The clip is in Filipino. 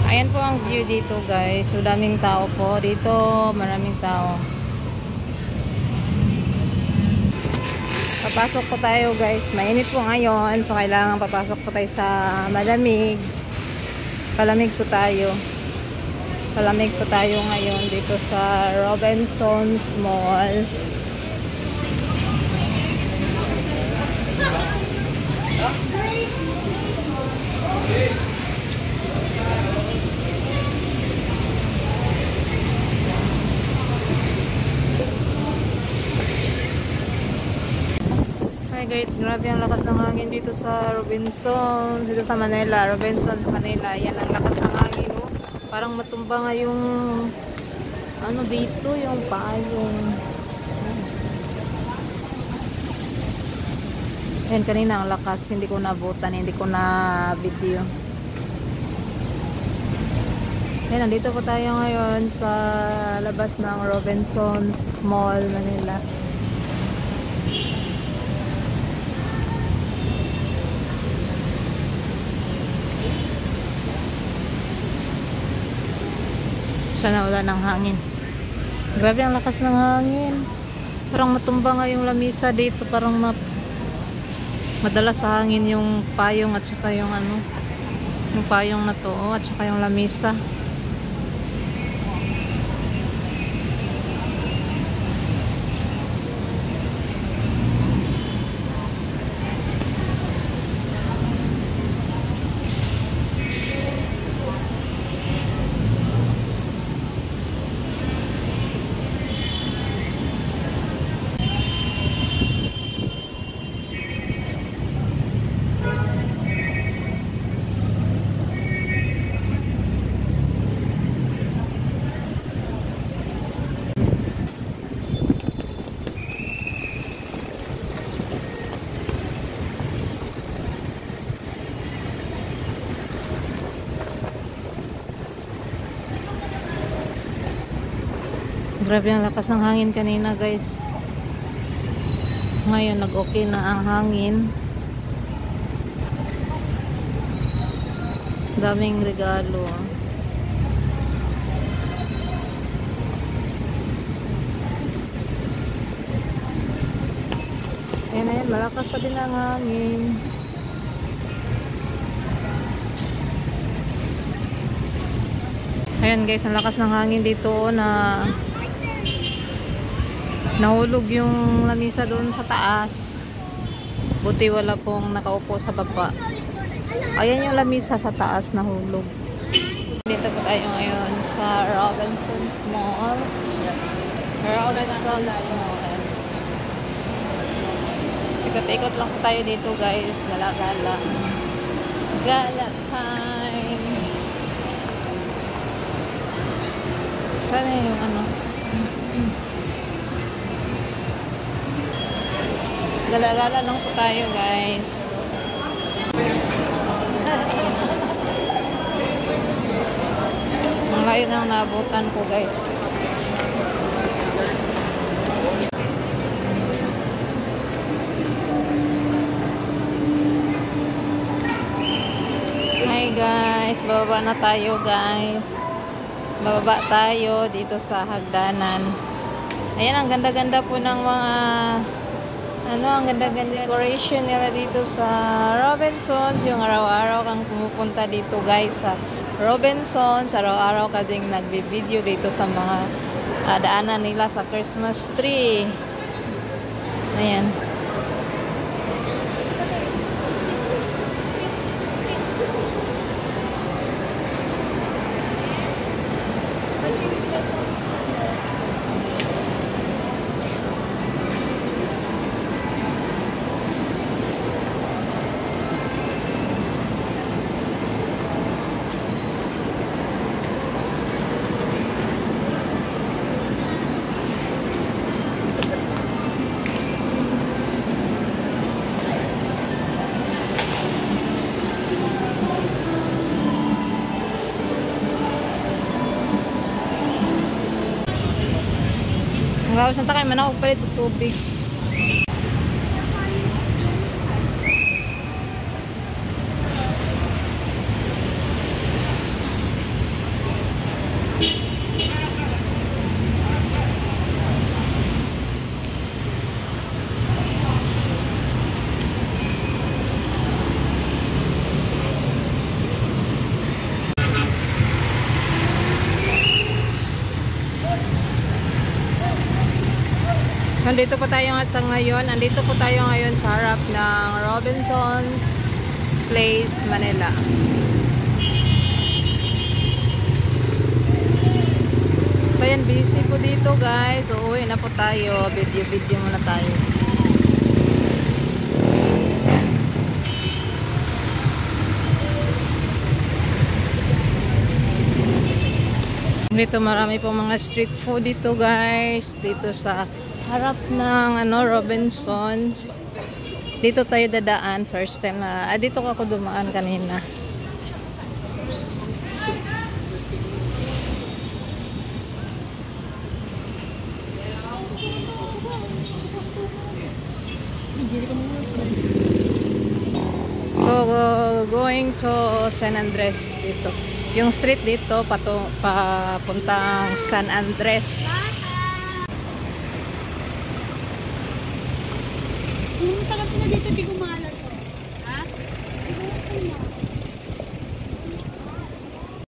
Ayan po ang view dito guys. So daming tao po. Dito maraming tao. Papasok po tayo guys. Mainit po ngayon. So kailangan papasok po tayo sa malamig. Palamig po tayo. Palamig po tayo ngayon dito sa Robinsons Mall. Hi guys, grabe ang lakas ng hangin dito sa Robinsons, dito sa Manila, Robinsons, Manila. Yan ang lakas ng hangin, oh. Parang matumba nga yung ano dito, yung payong. Yan, kanina ang lakas, hindi ko nabutan, hindi ko na video. Yan, nandito po tayo ngayon sa labas ng Robinsons Mall, Manila. Sana wala ng hangin. Grabe ang lakas ng hangin. Parang matumba nga yung lamisa dito. Parang madala sa hangin yung payong at saka yung ano, yung payong na to, at saka yung lamisa. Grabe ang lakas ng hangin kanina guys. Ngayon nag-okay na ang hangin. Daming regalo. Ayan, malakas pa din ang hangin. Ayan guys, ang lakas ng hangin dito na nahulog yung lamisa doon sa taas. Buti wala pong nakaupo sa baba. Ayan yung lamisa sa taas nahulog. Dito po tayo ngayon sa Robinsons Mall. Robinsons Mall. Ikot-ikot lang po tayo dito guys. Gala-gala. Gala time. Sana yung ano. Gala-gala lang po tayo guys. Ngayon ang nabutan ko guys. Hi guys, bababa na tayo guys. Bababa tayo dito sa hagdanan. Ayan, ang ganda-ganda po ng mga ang ganda-ganda decoration nila dito sa Robinsons. Yung araw-araw kang pumupunta dito guys sa Robinsons, araw-araw ka ding nagbi-video dito sa mga daanan nila sa Christmas tree. Ayan. Ang santa kayo man ako palit ng tubig. Nandito po tayo sa ngayon. Nandito po tayo ngayon sa harap ng Robinson's Place, Manila. So yan, busy po dito guys. So uwi na po tayo. Video muna tayo. Dito marami po mga street food dito guys. Dito sa harap ng Robinson's. Dito tayo dadaan. First time na. Dito ako dumaan kanina. So, going to San Andres dito. Yung street dito, papuntang San Andres. Tagal ko na dito, tigong